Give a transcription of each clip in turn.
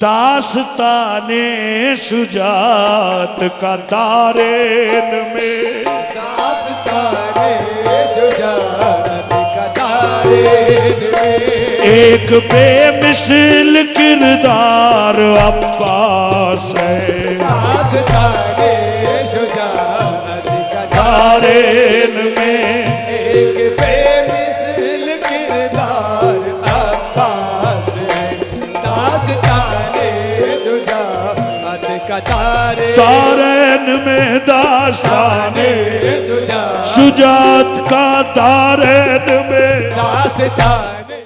दास्ताने शुजात का दारेन में, दास्ताने शुजात का दारेन में, एक बेमिसाल किरदार अब्बास है। दास्ताने शुजात का दारेन में, एक बेमिसाल किरदार अब्बास है। दास्ताने शुजात का दारेन में, दास्ताने शुजात का दारेन में, दास्ताने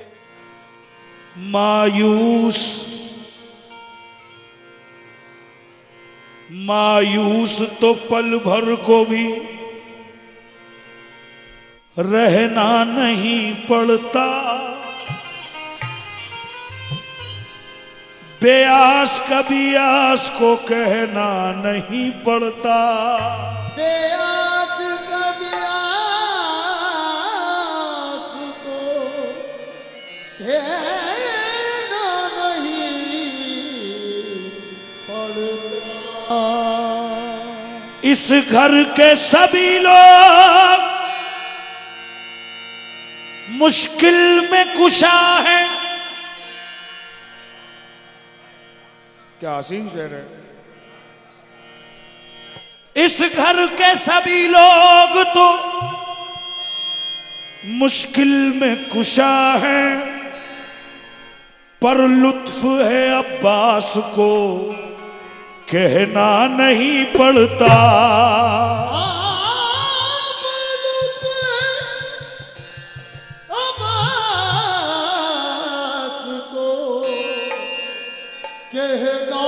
मायूस तो पल भर को भी रहना नहीं पड़ता, बेआस कभी आस को कहना नहीं पड़ता। बेआस कभी आस को कहना नहीं पड़ता। इस घर के सभी लोग मुश्किल में कुशा है। क्या हसीन शेर है। इस घर के सभी लोग तो मुश्किल में कुशा है, पर लुत्फ है अब्बास को कहना नहीं पड़ता। कहना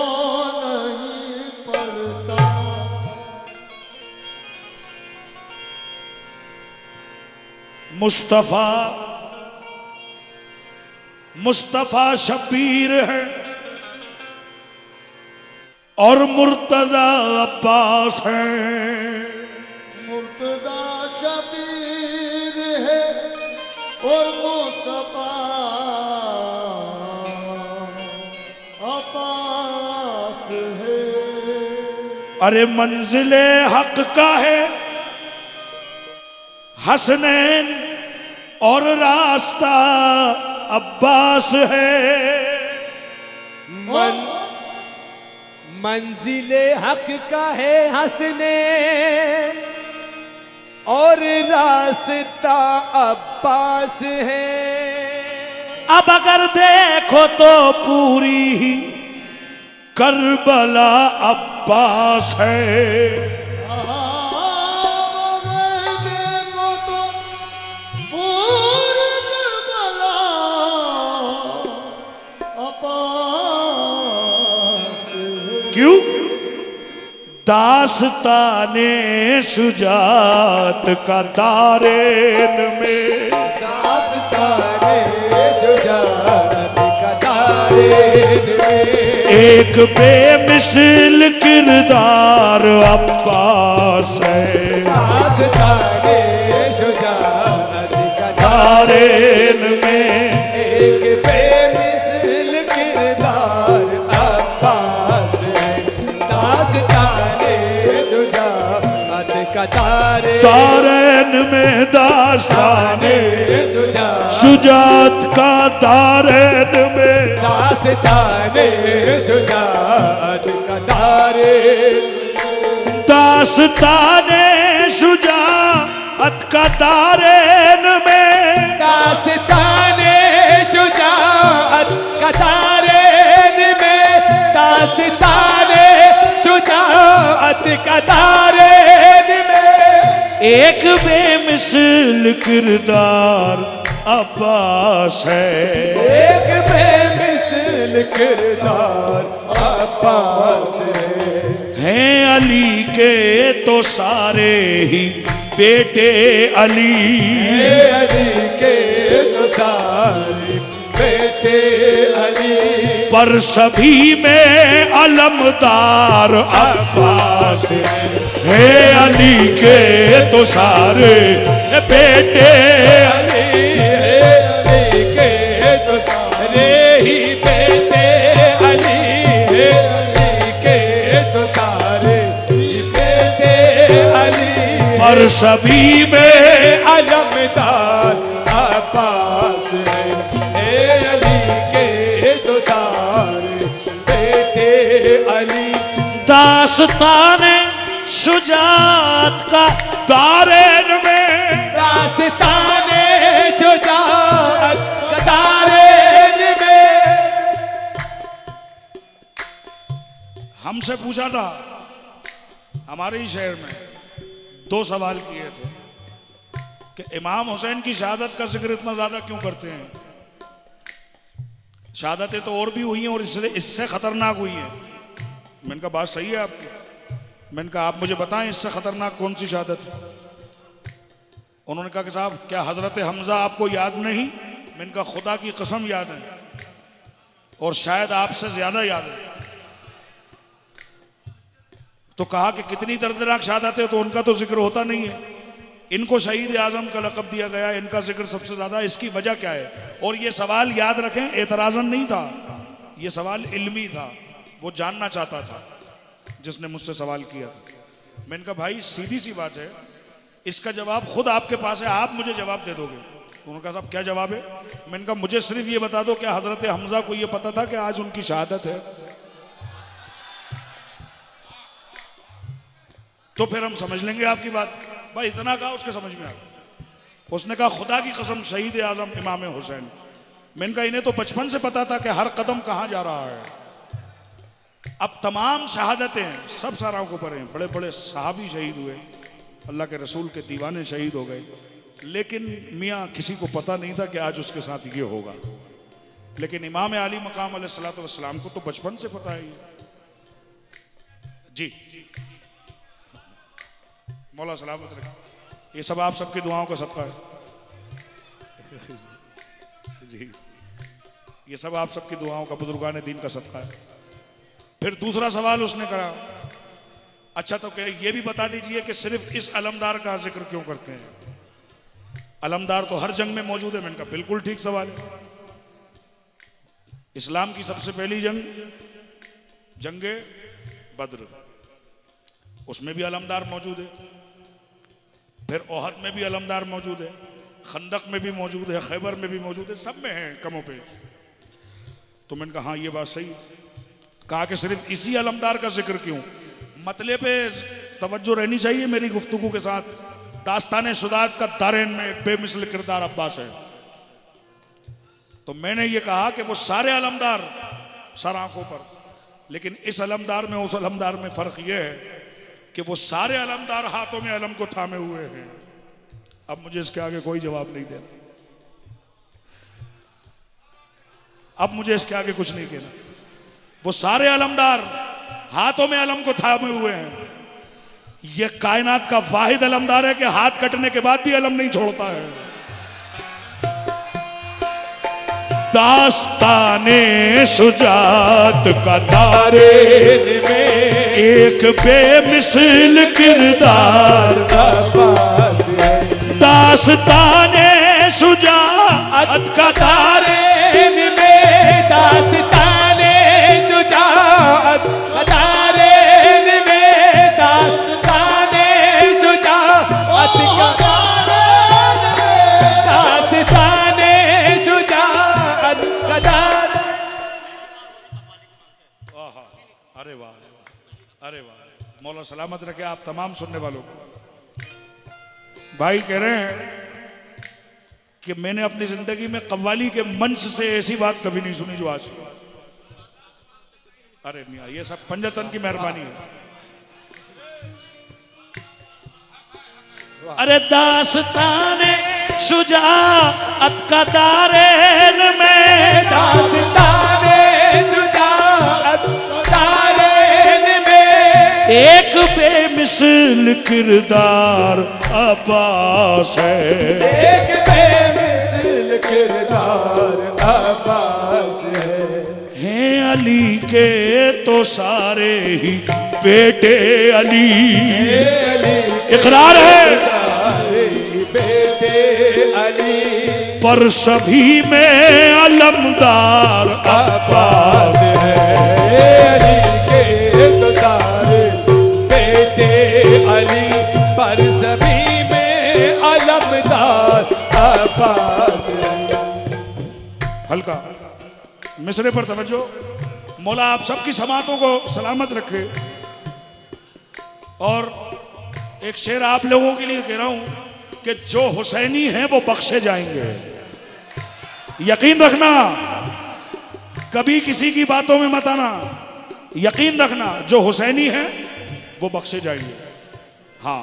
नहीं पड़ता। मुस्तफा शबीर है और मुर्तजा अब्बास है। मुर्तजा शबीर है और मुस्तफा अब्बास है। अरे मंजिले हक का है हसनैन और रास्ता अब्बास है। मंजिले हक का है हसनैन और रास्ता अब्बास है। अब अगर देखो तो पूरी ही करबला अब्बास है। क्यों? दास्ताने शुजात का दारेन में, दास्ताने शुजात का दारेन में, एक बेमिसाल किरदार अब्बास है। दास्ताने शुजात का दारेन में, एक बेमिसाल किरदार अब्बास है। दास्ताने शुजात का दारेन में, दास्ताने शुजात का दारेन में, दास्ताने शुजात का दारेन, दास्ताने शुजात का दारेन में, दास्ताने शुजात का दारेन में, दास्ताने शुजात का दारेन में, एक बेमिसाल किरदार अब्बास है। एक बेमिसाल किरदार अब्बास है। अली के तो सारे ही बेटे अली, अली के तो सारे बेटे अली, पर सभी में अलमदार अब्बास है। अली के तो सारे बेटे अली, अली के तो सारे ही बेटे अली, पर सभी में अलमदार अब्बास है। ए अली के तो सारे बेटे अली। दास्ताने शुजात का दारेन में, दास्ताने शुजाअत का दारेन में। हमसे पूछा था हमारे ही शहर में, 2 सवाल किए थे कि इमाम हुसैन की शहादत का जिक्र इतना ज्यादा क्यों करते हैं। शहादतें तो और भी हुई हैं और इससे खतरनाक हुई हैं। मैंने कहा बात सही है आपकी। मैंने कहा आप मुझे बताएं इससे खतरनाक कौन सी शहादत है। उन्होंने कहा कि साहब क्या हजरत हमजा आपको याद नहीं। मैंने कहा खुदा की कसम याद है और शायद आपसे ज्यादा याद है। तो कहा कि कितनी दर्दनाक शहादत है, तो उनका तो जिक्र होता नहीं है। इनको शहीद आजम का लक़ब दिया गया, इनका जिक्र सबसे ज्यादा। इसकी वजह क्या है? और ये सवाल याद रखें एतराज़न नहीं था, ये सवाल इल्मी था। वो जानना चाहता था जिसने मुझसे सवाल किया था। मैंने कहा भाई सीधी सी बात है, इसका जवाब खुद आपके पास है, आप मुझे जवाब दे दोगे। उन्होंने कहा साहब क्या जवाब है? मैंने कहा मुझे सिर्फ ये बता दो क्या हजरत हमजा को ये पता था कि आज उनकी शहादत है? तो फिर हम समझ लेंगे आपकी बात। भाई इतना कहा उसके समझ में आ गया। उसने कहा खुदा की कसम शहीद आजम इमाम हुसैन। मैंने कहा इन्हें तो बचपन से पता था कि हर कदम कहां जा रहा है। अब तमाम शहादतें सब साराओं को पर हैं। बड़े बड़े सहाबी शहीद हुए, अल्लाह के रसूल के दीवाने शहीद हो गए, लेकिन मियाँ किसी को पता नहीं था कि आज उसके साथ ये होगा। लेकिन इमाम आली मकाम अलैहिस्सलातु वस्सलाम को तो बचपन से पता है जी। मौला सलामत रखे। ये सब आप सबकी दुआओं का सदका है जी। ये सब आप सबकी दुआओं का, बुजुर्गान दीन का सदका है। फिर दूसरा सवाल उसने करा, अच्छा तो क्या ये भी बता दीजिए कि सिर्फ इस अलमदार का जिक्र क्यों करते हैं? अलमदार तो हर जंग में मौजूद है। मैंने कहा बिल्कुल ठीक सवाल है। इस्लाम की सबसे पहली जंग जंगे बद्र, उसमें भी अलमदार मौजूद है। फिर ओहद में भी अलमदार मौजूद है, खंदक में भी मौजूद है, खैबर में भी मौजूद है, सब में है कमों पे। तो मैंने कहा हाँ ये बात सही। कहा कि सिर्फ इसी अलमदार का जिक्र क्यों? मतले पे तवज्जो रहनी चाहिए मेरी गुफ्तगू के साथ। दास्ताने शुजाअत का दारेन में एक बेमिसल किरदार अब्बास है। तो मैंने ये कहा कि वो सारे अलमदार सर आंखों पर, लेकिन इस अलमदार में उस अलमदार में फर्क यह है कि वो सारे अलमदार हाथों में अलम को थामे हुए हैं। अब मुझे इसके आगे कोई जवाब नहीं देना, अब मुझे इसके आगे कुछ नहीं कहना। वो सारे अलमदार हाथों में अलम को थामे हुए हैं। ये कायनात का वाहिद अलमदार है कि हाथ कटने के बाद भी अलम नहीं छोड़ता है। दास्ताने शुजात का दारेन में एक बेमिसल किरदार अब्बास है। दास्ताने शुजात का दारेन में, दास्ताने शुजाअत का दारेन में, दास्ताने शुजाअत का दारेन में, दास्ताने शुजाअत का दारेन। अरे वाह, अरे वाह, मौला सलामत रखे आप तमाम सुनने वालों को। भाई कह रहे हैं कि मैंने अपनी जिंदगी में कव्वाली के मंच से ऐसी बात कभी नहीं सुनी जो आज। अरे मियां ये सब पंजतन की मेहरबानी है। अरे दास्ताने शुजाअत का दारेन में, दास्ताने शुजाअत का दारेन में एक बेमिसल किरदार अब्बास है। एक बेमिसल किरदार अब्बास है। अली के तो सारे ही बेटे अली, इकरार है सारे बेटे अली, पर सभी में अलमदार अब्बास है। अली के तो सारे बेटे अली, पर सभी मिसरे पर तवज्जो। मौला आप सबकी समातों को सलामत रखे। और एक शेर आप लोगों के लिए कह रहा हूं कि जो हुसैनी हैं वो बख्शे जाएंगे। यकीन रखना, कभी किसी की बातों में मत आना। यकीन रखना, जो हुसैनी हैं वो बख्शे जाएंगे। हाँ,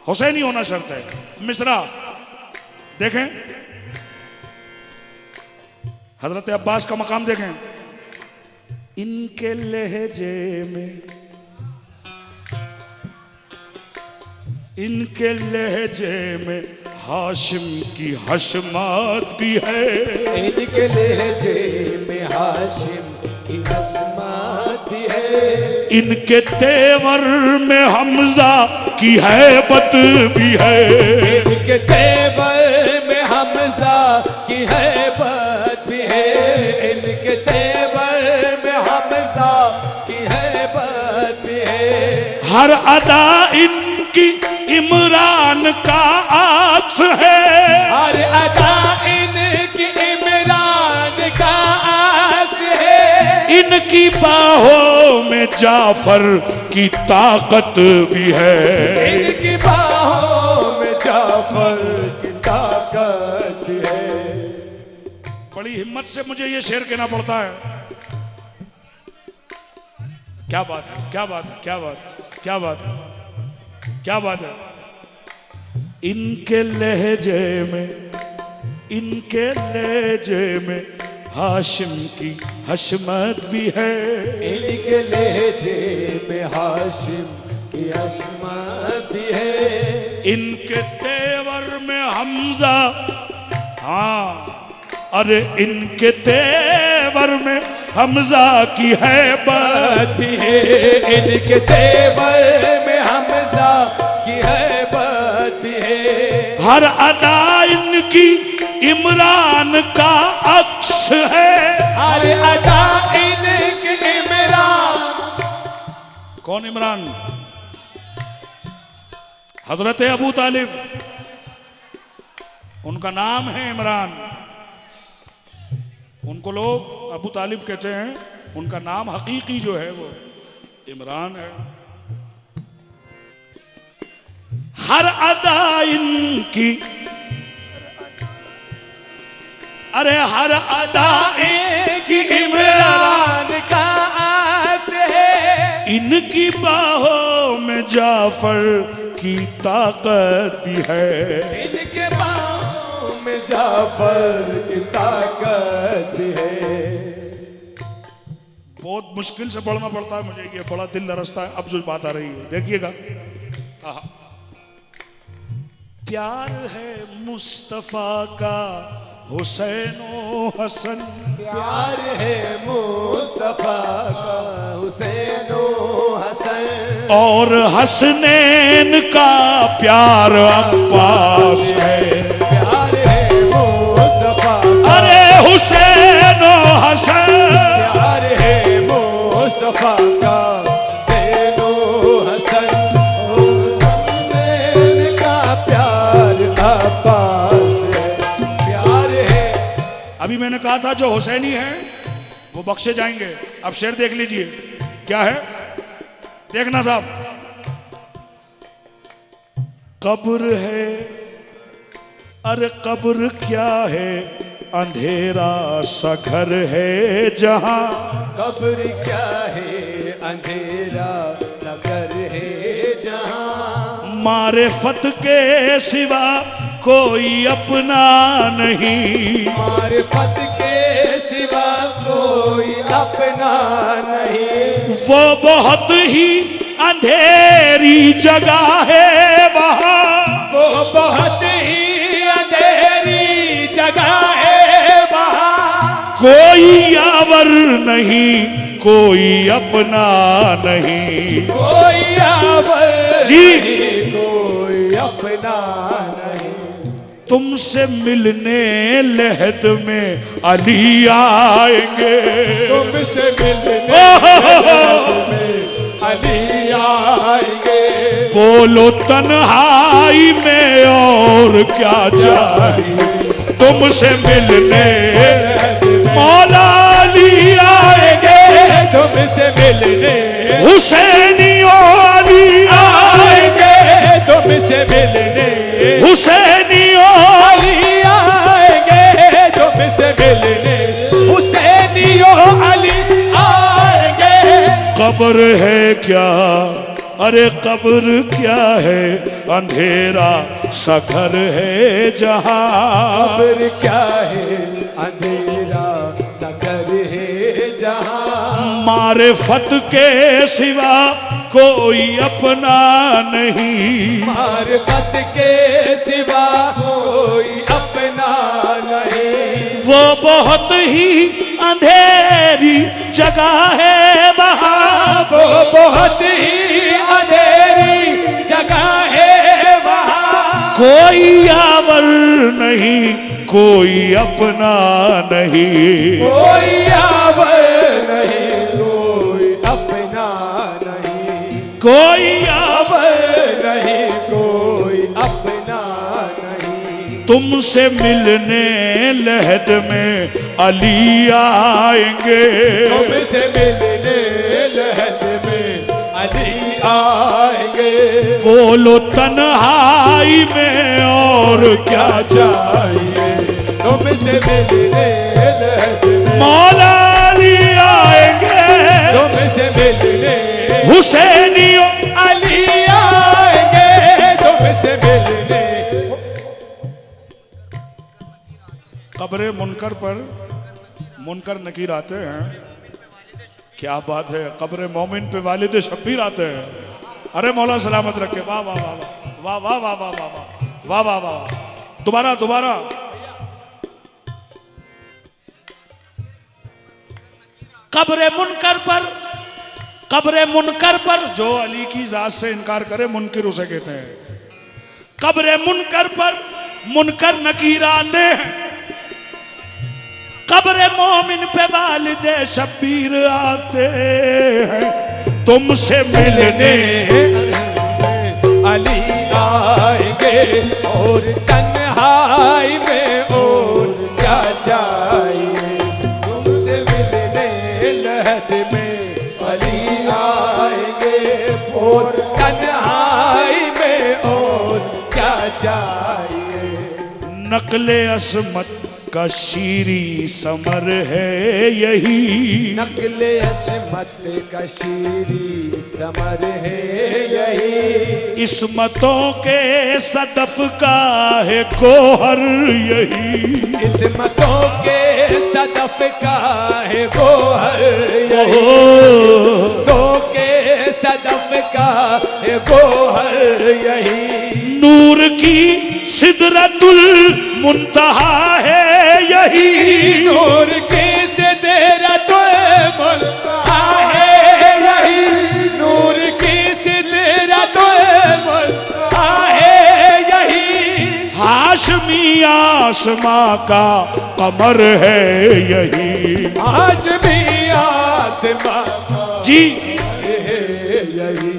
हुसैनी होना शर्त है। मिसरा देखें, हजरत अब्बास का मकाम देखें। इनके लहजे में, इनके लहजे में हाशिम की हशमत भी है। इनके लहजे में हाशिम की हशमत भी है। इनके तेवर में हमजा की हैबत भी है। इनके तेवर में हमजा की हैबत भी है। इनके तेवर में हमजा की हैबत भी है। हर अदा इनकी इमरान का अक्स है। हर अदा इनकी इमरान का अक्स है। इनकी बाहों में जाफर की ताकत भी है। इनकी बाहों में जाफर की ताकत भी है। बड़ी हिम्मत से मुझे ये शेर कहना पड़ता है। क्या बात है, क्या बात है, क्या बात है, क्या बात है, क्या बात है। इनके लहजे में, इनके लहजे में हाशिम की हशमत भी है। इनके लहजे में हाशिम की हशमत भी है। इनके तेवर में हमजा, हाँ, अरे इनके तेवर में हमजा की हैबत भी है। इनके तेवर में हमजा की हैबत भी है। हर अदा इनकी इमरान का अक्स है। हर अदा इनके इमरान। कौन इमरान? हजरत अबू तालिब, उनका नाम है इमरान। उनको लोग अबू तालिब कहते हैं, उनका नाम हकीकी जो है वो इमरान है। हर अदा इनकी, अरे हर अदा इनकी इमरान का अक्स है। इनकी बाहों में जाफर की ताकत भी है। इनके बाहों में जाफर की ताकत भी है। बहुत मुश्किल से पढ़ना पड़ता है मुझे, ये बड़ा दिल लरसता है। अब जो बात आ रही है देखिएगा। प्यार है मुस्तफा का हुसैनो हसन। प्यार है मुस्तफा का हुसैनो हसन। और हसनैन का प्यार अब्बास है। प्यार है मुस्तफा का, अरे हुसैनो हसन। प्यार है मुस्तफा का हुसैनो हसन। हुसैन का प्यार अब्बास है। प्यार है। अभी मैंने कहा था जो हुसैनी हैं वो बख्शे जाएंगे। अब शेर देख लीजिए क्या है, देखना साहब। कब्र है, अरे कब्र क्या है, अंधेरा सा घर है जहां। कब्र क्या है, अंधेरा सा घर है जहां। मारिफत के सिवा कोई अपना नहीं। मारिफत के सिवा कोई अपना नहीं। वो बहुत ही अंधेरी जगह है वहाँ। वो बहुत ही अंधेरी जगह है वहाँ। कोई यावर नहीं, कोई अपना नहीं। कोई यावर जी। नहीं, कोई अपना नहीं। तुमसे मिलने लहद में अली आएंगे। तुमसे मिलने में अली आएंगे। बोलो तन्हाई में और क्या चाहिए, तुमसे मिलने मौला अली तुमसे मिलने हुसैनियों अली आएंगे, तुमसे मिलने हुसैनियों अली आएंगे, तुमसे मिलने हुसैनियों अली आएंगे। कब्र है क्या, अरे कब्र क्या है, अंधेरा सा घर है जहां। कब्र क्या है, अंधेरा सा घर है जहां। मारिफत के सिवा कोई अपना नहीं, मारिफत के सिवा कोई अपना नहीं। वो बहुत ही अंधेरी जगह है वहाँ, वो बहुत ही अंधेरी जगह है वहाँ। कोई यावर नहीं, कोई अपना नहीं, कोई यावर नहीं, कोई अपना नहीं। कोई यावर यावर नहीं, कोई अपना नहीं। तुमसे मिलने लहद में अली आएंगे, तुमसे मिलने लहद में अली आएंगे। बोलो तन्हाई में और क्या चाहिए, तुमसे मिलने लहद में मौला अली आएंगे, तुमसे मिलने हुसैनियों अली आएंगे, तुमसे मिलने। कब्रे मुनकर पर मुनकर नकीर आते हैं, क्या बात है। कब्रे मोमिन पे वालिद शब्बीर आते हैं। अरे मौला सलामत रखे। वाह वाह वाह वाह वाह वाह वाह वाह वाह वाह वाह वाह। दोबारा दोबारा। कब्रे मुनकर पर जो अली की जात से इनकार करे मुनकिर उसे कहते हैं। कब्रे मुनकर पर मुनकर नकीर आते हैं, कब्रे मोमिन पे वालिदे शब्बीर आते हैं। तुमसे मिलने अली आएंगे और तन्हाई में और क्या चाहिए। तुमसे मिलने लहद में अली आएंगे और तन्हाई में और क्या चाहिए। नकले असमत का शीरी समर है यही, नकले असमत का शीरी समर है यही। इसमतों के सदफ का है गोहर यही, इसमतों के सदफ का है गोहर यही। इसमतों के सदफ का है गोहर यही। नूर की सिदरतुल मुंतहा है यही, नूर की सिदरतुल मुंतहा है यही। नूर की सिदरतुल मुंतहा है यही। हाशमी आसमां का कमर है यही, हाशमी आसमां जी है यही।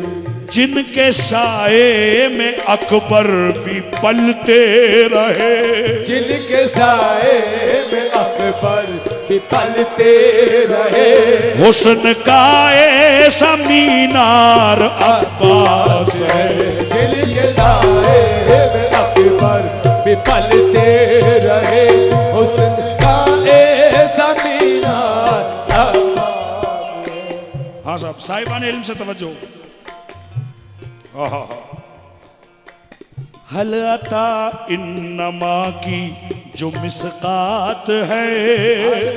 जिनके साए में अकबर भी पलते रहे, जिनके साए में अकबर भी पलते रहे। हुस्न का ऐसा मीनार अब्बास है, जिनके साए में अकबर भी पलते रहे। हुस्न का ऐसा मीनार अब्बास है। हाँ साहब, साहिबान इल्म से तवज्जो। हल अता इन्नमा की जो मिसकात है,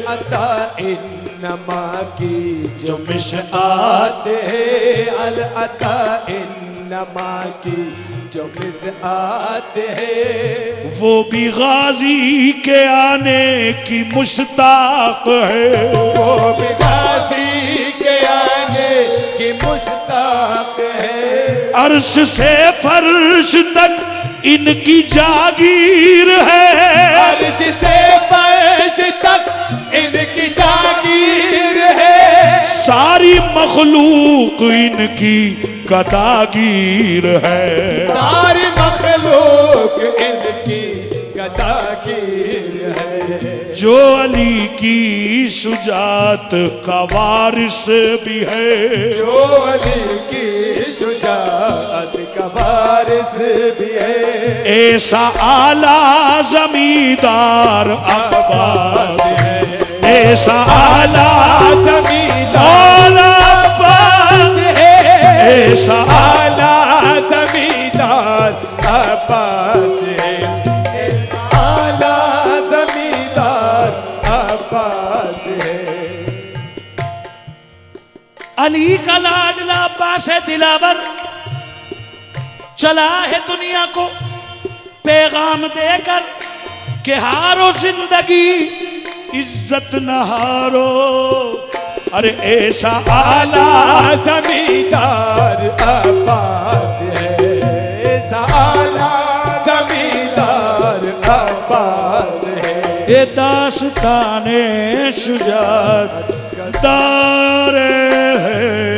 अता इन्नमा की जो मिसआत है। अल अता इन्नमा की जो मिसआत है। वो भी गाजी के आने की मुश्ताक है, वो भी गाजी के आने की मुश्ताक है। अर्श से फर्श तक इनकी जागीर है, अर्श से फर्श तक इनकी जागीर है। सारी मखलूक इनकी गदागीर है, सारी मखलूक इनकी गदागीर है। जो अली की शुजात का वारिस भी है, जो अली की शुजाअत का वारिस भी है, ऐसा आला जमींदार अब्बास है, ऐसा आला जमींदार अब्बास है, ऐसा आला जमींदार अब्बास है, आला जमींदार अब्बास है। अली का लाडला अब्बास है दिलावर, चला है दुनिया को पैगाम देकर कि हारो जिंदगी इज्जत न हारो। अरे ऐसा आला जमींदार अब्बास है, ऐसा आला जमींदार अब्बास है। ये दास्ताने शुजात दार है।